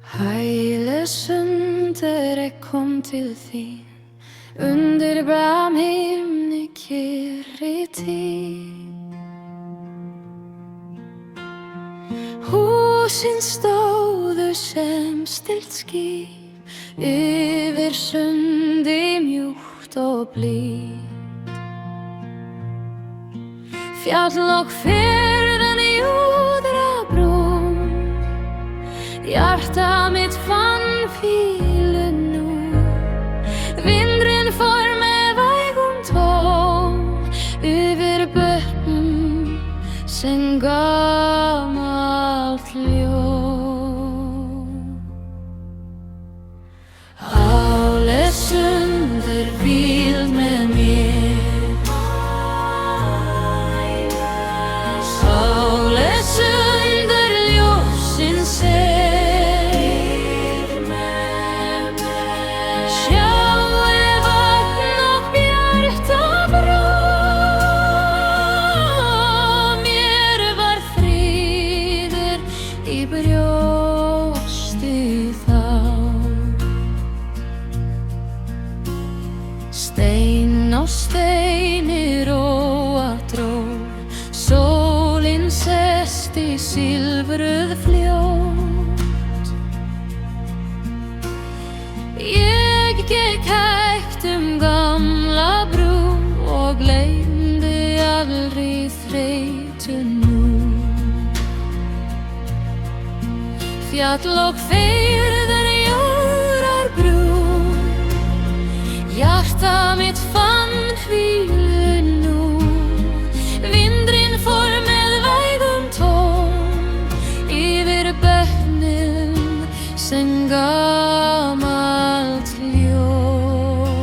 Hælesunder, jeg kom til þín undir bramhimni kyrri tíð. Húsin stóðu sem stillt skip yfir sundi mjúkt og blítt. Fjall og firðan júðra brún, hjarta mitt fann hvílu nú. Vindurinn fór með vægum tón yfir börnum sem gamalt ljóð. Hælesunder, hvíld með mér. Hælesunder, ljósins segir með mér. Sjáðu vatn og bjarta brá, mér var friður í brjósti þá. Stein á steini róa dró, sólin sest í silfruð fljót. Ég gekk hægt gamla brú og gleymdi allri þreytu nú. Fjall og firðar júðrar brún, hjarta mitt fann hvílu nú. Vindurinn fór með vægum tón yfir börnum sem gamalt ljóð.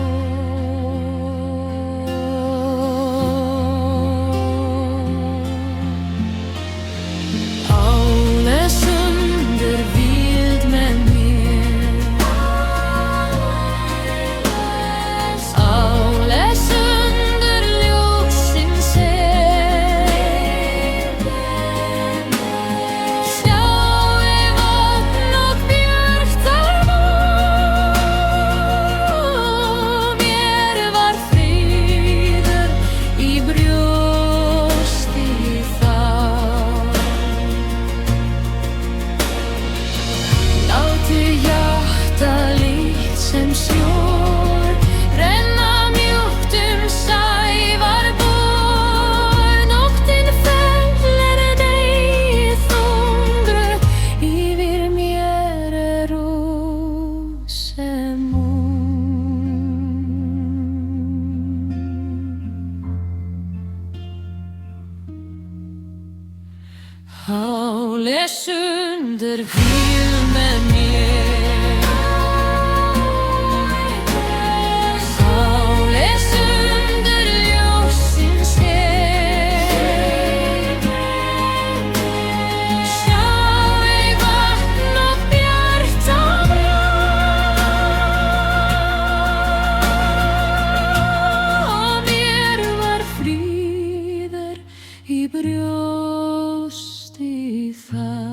Hælesunder, hvíld með mér. Hælesunder, ljósins segir með mér. Sjáðu vatn og bjarta brá, mér var friður í brjósti þá. Láttu hjarta líkt sem sjór renna mjúkt sævarbor. Nóttin fellir degi þungur, yfir mér ró sem Hælesunder, hvíld með mér. Hælesunder, ljósins segir með mér. Sjáðu vatn og bjarta brá, mér var friður í brjósti þá.